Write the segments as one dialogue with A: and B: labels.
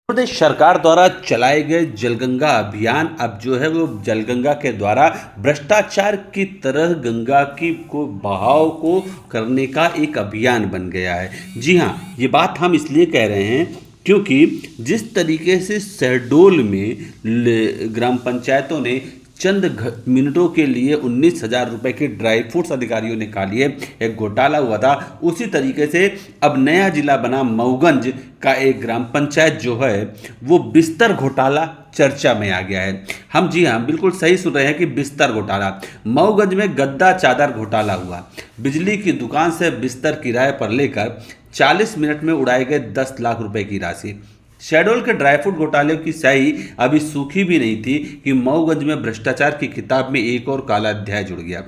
A: प्रदेश सरकार द्वारा चलाए गए जलगंगा अभियान अब जो है वो जलगंगा के द्वारा भ्रष्टाचार की तरह गंगा की को बहाव को करने का एक अभियान बन गया है। जी हाँ, ये बात हम इसलिए कह रहे हैं क्योंकि जिस तरीके से शहडोल में ग्राम पंचायतों ने चंद मिनटों के लिए 19,000 रुपए के ड्राई फ्रूट्स अधिकारियों ने खा लिए, एक घोटाला हुआ था। उसी तरीके से अब नया जिला बना मऊगंज का एक ग्राम पंचायत जो है वो बिस्तर घोटाला चर्चा में आ गया है। हम जी हाँ बिल्कुल सही सुन रहे हैं कि बिस्तर घोटाला। मऊगंज में गद्दा चादर घोटाला हुआ। बिजली की दुकान से बिस्तर किराए पर लेकर 40 मिनट में उड़ाए गए 10 लाख रुपए की राशि। शहडोल के ड्राई फ्रूट घोटाले की स्याही अभी सूखी भी नहीं थी कि मऊगंज में भ्रष्टाचार की किताब में एक और काला अध्याय जुड़ गया।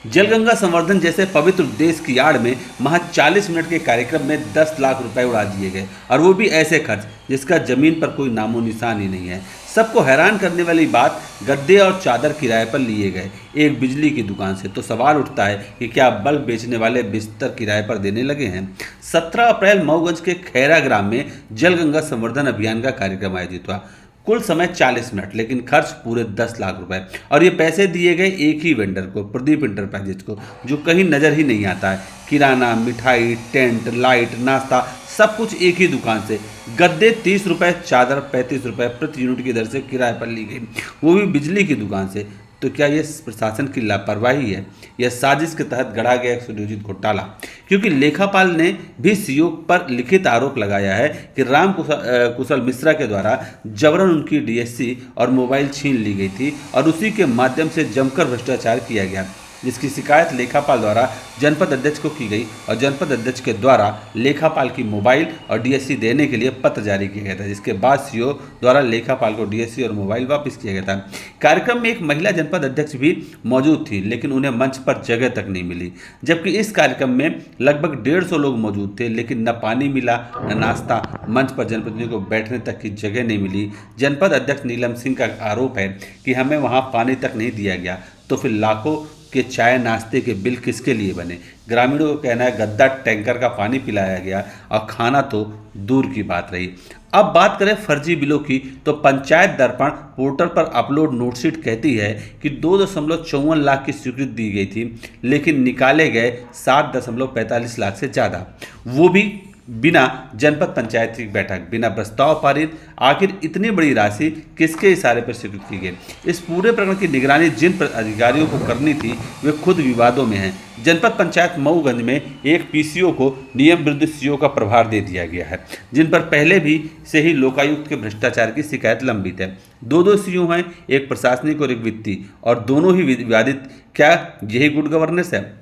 A: जलगंगा संवर्धन जैसे पवित्र उद्देश्य की आड़ में महज 40 मिनट के कार्यक्रम में 10 लाख रुपए उड़ा दिए गए, और वो भी ऐसे खर्च जिसका जमीन पर कोई नामो निशान ही नहीं है। सबको हैरान करने वाली बात, गद्दे और चादर किराए पर लिए गए एक बिजली की दुकान से। तो सवाल उठता है कि क्या बल्ब बेचने वाले बिस्तर किराए पर देने लगे हैं। 17 अप्रैल मऊगंज के खैरा ग्राम में जलगंगा संवर्धन अभियान का कार्यक्रम आयोजित हुआ। कुल समय 40 मिनट, लेकिन खर्च पूरे 10 लाख रुपए, और ये पैसे दिए गए एक ही वेंडर को, प्रदीप इंटरप्राइजेज को, जो कहीं नजर ही नहीं आता है। किराना, मिठाई, टेंट, लाइट, नाश्ता सब कुछ एक ही दुकान से। गद्दे 30 रुपए, चादर 35 रुपए प्रति यूनिट की दर से किराए पर ली गई, वो भी बिजली की दुकान से। तो क्या ये प्रशासन की लापरवाही है या साजिश के तहत गढ़ा गया एक सुनियोजित घोटाला? क्योंकि लेखापाल ने भी सीओ पर लिखित आरोप लगाया है कि राम कुशल मिश्रा के द्वारा जबरन उनकी डीएससी और मोबाइल छीन ली गई थी, और उसी के माध्यम से जमकर भ्रष्टाचार किया गया, जिसकी शिकायत लेखापाल द्वारा जनपद अध्यक्ष को की गई, और जनपद अध्यक्ष के द्वारा लेखापाल की मोबाइल और डीएससी देने के लिए पत्र जारी किया गया था, जिसके बाद सीओ द्वारा लेखापाल को डीएससी और मोबाइल वापस किया गया था। कार्यक्रम में एक महिला जनपद अध्यक्ष भी मौजूद थी, लेकिन उन्हें मंच पर जगह तक नहीं मिली। जबकि इस कार्यक्रम में लगभग 150 लोग मौजूद थे, लेकिन न पानी मिला न नाश्ता। मंच पर जनप्रतिनिधियों को बैठने तक की जगह नहीं मिली। जनपद अध्यक्ष नीलम सिंह का आरोप है कि हमें वहां पानी तक नहीं दिया गया, तो फिर लाखों के चाय नाश्ते के बिल किसके लिए बने? ग्रामीणों का कहना है गद्दा टैंकर का पानी पिलाया गया, और खाना तो दूर की बात रही। अब बात करें फर्जी बिलों की, तो पंचायत दर्पण पोर्टल पर अपलोड नोटशीट कहती है कि 2.54 लाख की स्वीकृति दी गई थी, लेकिन निकाले गए 7.45 लाख से ज़्यादा, वो भी बिना जनपद पंचायत की बैठक, बिना प्रस्ताव पारित। आखिर इतनी बड़ी राशि किसके इशारे पर स्वीकृत की गई? इस पूरे प्रकरण की निगरानी जिन अधिकारियों को करनी थी वे खुद विवादों में हैं। जनपद पंचायत मऊगंज में एक पीसीओ को नियम विरुद्ध सीओ का प्रभार दे दिया गया है, जिन पर पहले भी से ही लोकायुक्त के भ्रष्टाचार की शिकायत लंबित है। दो सीओ हैं, एक प्रशासनिक और एक वित्तीय, और दोनों ही विवादित। क्या यही गुड गवर्नेंस है?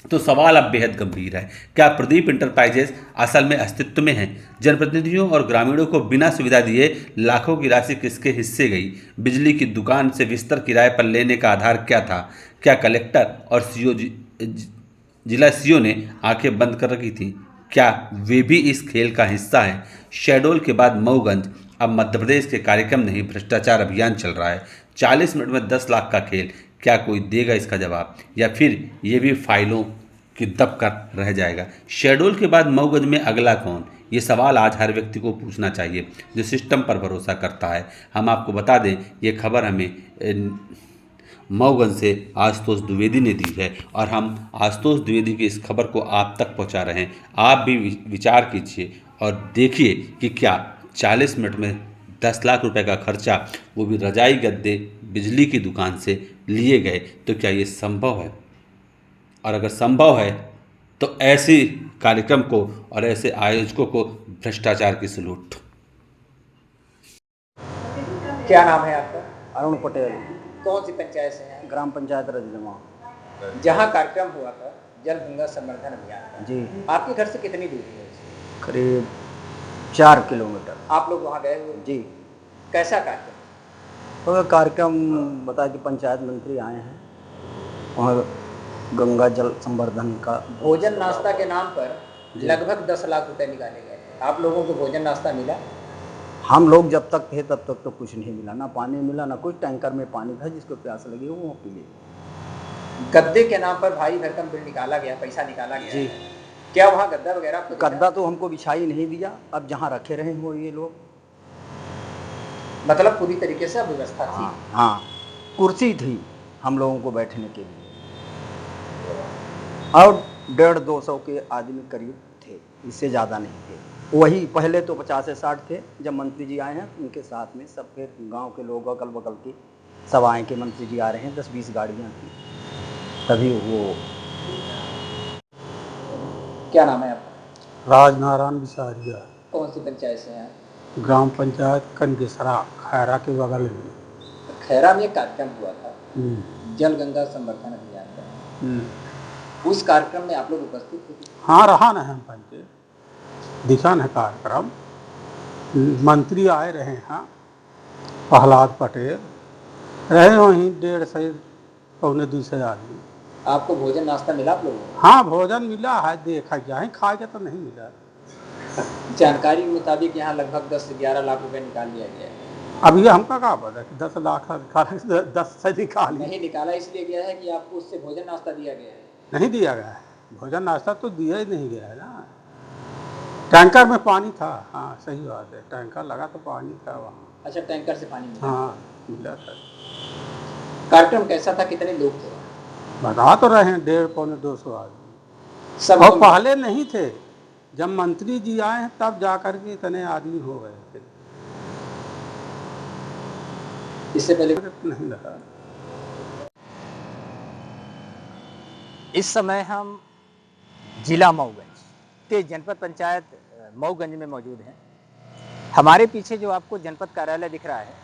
A: तो सवाल अब बेहद गंभीर है। क्या प्रदीप इंटरप्राइजेज असल में अस्तित्व में है? जनप्रतिनिधियों और ग्रामीणों को बिना सुविधा दिए लाखों की राशि किसके हिस्से गई? बिजली की दुकान से बिस्तर किराए पर लेने का आधार क्या था? क्या कलेक्टर और सीओ जिला सीओ ने आंखें बंद कर रखी थी? क्या वे भी इस खेल का हिस्सा है? शहडोल के बाद मऊगंज, अब मध्य प्रदेश के कार्यक्रम नहीं, भ्रष्टाचार अभियान चल रहा है। 40 मिनट में 10 लाख का खेल, क्या कोई देगा इसका जवाब, या फिर ये भी फाइलों की दब कर रह जाएगा? शहडोल के बाद मऊगंज में अगला कौन? ये सवाल आज हर व्यक्ति को पूछना चाहिए जो सिस्टम पर भरोसा करता है। हम आपको बता दें, ये खबर हमें मऊगंज से आशुतोष द्विवेदी ने दी है, और हम आशुतोष द्विवेदी की इस खबर को आप तक पहुंचा रहे हैं। आप भी विचार कीजिए और देखिए कि क्या 40 मिनट में 10 लाख रुपए का खर्चा, वो भी रजाई गद्दे बिजली की दुकान से लिए गए, तो क्या ये संभव है? और अगर संभव है तो ऐसे कार्यक्रम को और ऐसे आयोजकों को भ्रष्टाचार की सलूट।
B: क्या नाम है आपका?
C: अरुण पटेल,
B: कौन सी पंचायत से हैं?
C: ग्राम पंचायत रजनमा।
B: जहाँ कार्यक्रम हुआ था जल गंगा संवर्धन अभियान का,
C: जी,
B: आपके घर से कितनी दूरी है?
C: करीब 4 किलोमीटर।
B: आप लोग वहाँ गए हुए?
C: जी,
B: कैसा कार्यक्रम?
C: तो कार्यक्रम बता कि पंचायत मंत्री आए हैं और गंगा जल संवर्धन का
B: भोजन नाश्ता के नाम पर लगभग 10 लाख रुपए निकाले गए। आप लोगों को भोजन नाश्ता मिला?
C: हम लोग जब तक थे तब तक तो कुछ नहीं मिला, ना पानी मिला ना कुछ। टैंकर में पानी था, जिसको प्यास लगी वो पी ले।
B: गद्दे के नाम पर भारी भरकम बिल निकाला गया, पैसा निकाला गया।
C: जी,
B: क्या वहाँ गद्दा वगैरह आपको दिखा?
C: गद्दा तो हमको बिछाई नहीं दिया, अब जहाँ रखे रहे हो ये लोग।
B: मतलब पूरी तरीके से अव्यवस्था थी।
C: हाँ हाँ, कुर्सी थी हम लोगों को बैठने के लिए, और 150-200 के आदमी करीब थे, इससे ज़्यादा नहीं थे। वही पहले तो 50 से 60 थे, जब मंत्री जी आए हैं उनके साथ में सब, फिर गांव के लोग अगल बगल की सब आए कि मंत्री जी आ रहे हैं, 10-20 गाड़ियाँ थी, तभी वो।
B: क्या नाम है आपका?
D: राजनारायण बिसारिया,
B: कौन सी पंचायत से हैं?
D: ग्राम पंचायत कनकेसरा, खैरा के बगल में।
B: खैरा में एक कार्यक्रम हुआ था, जल गंगा संवर्धन अभियान का। उस कार्यक्रम में आप लोग उपस्थित थे?
D: हाँ, रहा न है हम पंचायत, दिखा न कार्यक्रम, मंत्री आए रहे हैं, प्रहलाद पटेल रहे वहीं 150-200 आदमी।
B: आपको भोजन नाश्ता मिला आप लोगों को?
D: हाँ, भोजन मिला है, देखा जाए, खाए तो नहीं मिला।
B: जानकारी के मुताबिक यहाँ लगभग 10 से 11 लाख रुपए निकाल लिया गया है।
D: अब ये हमका क्या पता कि 10 लाख 10 से निकाल
B: नहीं निकाला इसलिए गया है कि आपको उससे भोजन नाश्ता दिया गया है?
D: नहीं दिया गया है, भोजन नाश्ता तो दिया ही नहीं गया है ना। टैंकर में पानी था, हाँ सही बात है, टैंकर लगा तो पानी था वहाँ।
B: अच्छा, टैंकर से पानी मिला?
D: हाँ मिला था।
B: कार्यक्रम कैसा था, कितने लोग थे?
D: बता तो रहे हैं 150-200 आदमी,
B: सब
D: और पहले नहीं थे, जब मंत्री जी आए हैं तब जाकर के इतने आदमी हो गए थे,
B: इससे पहले
D: नहीं लगा।
E: इस समय हम जिला मऊगंज के जनपद पंचायत मऊगंज में मौजूद हैं। हमारे पीछे जो आपको जनपद कार्यालय दिख रहा है,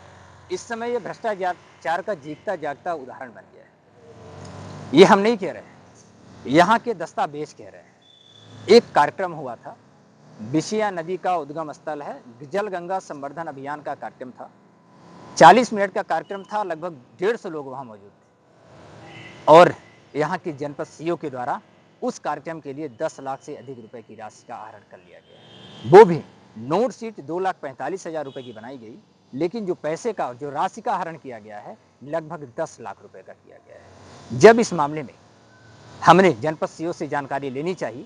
E: इस समय ये भ्रष्टाचार का जीता जागता उदाहरण बन गया है। ये हम नहीं कह रहे हैं, यहाँ के दस्तावेज कह रहे हैं। एक कार्यक्रम हुआ था, बिशिया नदी का उद्गम स्थल है, जल गंगा संवर्धन अभियान का कार्यक्रम था। 40 मिनट का कार्यक्रम था, लगभग 150 लोग वहाँ मौजूद थे, और यहाँ की जनपद सीओ के द्वारा उस कार्यक्रम के लिए 10 लाख से अधिक रुपए की राशि का आहरण कर लिया गया। वो भी नोट शीट 2,45,000 रुपए की बनाई गई, लेकिन जो पैसे का, जो राशि का आहरण किया गया है, लगभग 10 लाख रुपए का किया गया है। जब इस मामले में हमने जनपद सीओ से जानकारी लेनी चाहिए,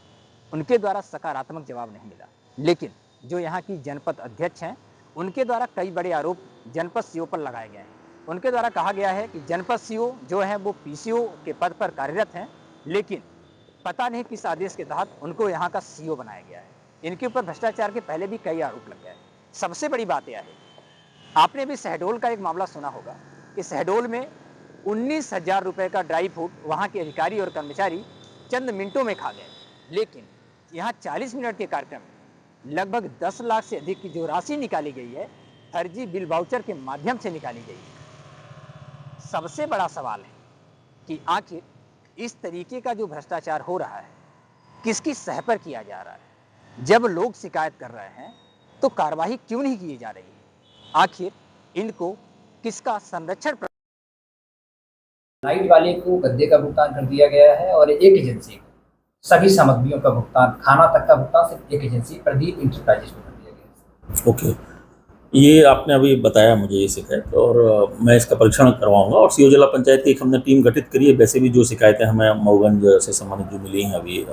E: उनके द्वारा सकारात्मक जवाब नहीं मिला, लेकिन जो यहाँ की जनपद अध्यक्ष हैं, उनके द्वारा कई बड़े आरोप जनपद सीओ पर लगाए गए हैं। उनके द्वारा कहा गया है कि जनपद सीओ जो है वो पीसीओ के पद पर कार्यरत हैं, लेकिन पता नहीं किस आदेश के तहत उनको यहाँ का सीओ बनाया गया है। इनके ऊपर भ्रष्टाचार के पहले भी कई आरोप लग गए हैं। सबसे बड़ी बात यह है, आपने भी शहडोल का एक मामला सुना होगा कि शहडोल में 19,000 रुपये का ड्राई फ्रूट वहाँ के अधिकारी और कर्मचारी चंद मिनटों में खा गए, लेकिन यहाँ 40 मिनट के कार्यक्रम में लगभग 10 लाख से अधिक की जो राशि निकाली गई है, फर्जी बिल वाउचर के माध्यम से निकाली गई है। सबसे बड़ा सवाल है कि आखिर इस तरीके का जो भ्रष्टाचार हो रहा है, किसकी सह पर किया जा रहा है? जब लोग शिकायत कर रहे हैं तो कार्रवाई क्यों नहीं की जा रही है? आखिर इनको किसका संरक्षण?
F: नाइट वाले को गद्दे का भुगतान कर दिया गया है और एक एजेंसी को सभी सामग्रियों का भुगतान, खाना तक का भुगतान सिर्फ एक एजेंसी प्रदीप इंटरप्राइजेज को कर दिया गया है।
G: ओके, ये आपने अभी बताया मुझे ये शिकायत, और मैं इसका परीक्षण करवाऊंगा। और सीओ जिला पंचायत की एक हमने टीम गठित करी है। वैसे भी जो शिकायतें हमें मऊगंज से संबंधित जो मिली हैं अभी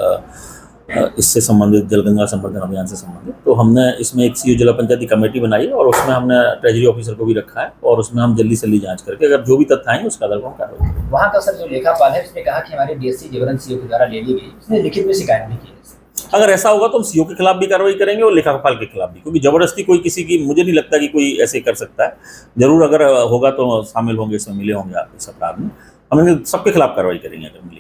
G: इससे संबंधित, जलगंगा संवर्धन अभियान से संबंधित, तो हमने इसमें एक सीओ जिला पंचायत की कमेटी बनाई है, और उसमें हमने ट्रेजरी ऑफिसर को भी रखा है, और उसमें हम जल्दी से जल्दी जांच करके अगर जो भी तथ्य आएंगे उसका आधार पर हम कार्रवाई करेंगे।
F: वहाँ का सर जो लेखापाल है, उसने कहा कि हमारे डीएससी जबरन सीओ के द्वारा ले ली गई, उसने लिखित में शिकायत नहीं की है।
G: अगर ऐसा होगा तो हम सीओ के खिलाफ भी कार्रवाई करेंगे और लेखापाल के खिलाफ भी, क्योंकि जबरदस्ती कोई किसी की, मुझे नहीं लगता कि कोई ऐसे कर सकता है। जरूर अगर होगा तो शामिल होंगे, इसमें मिले होंगे आप इस अपराध में, हम सबके खिलाफ कार्रवाई करेंगे अगर मिले।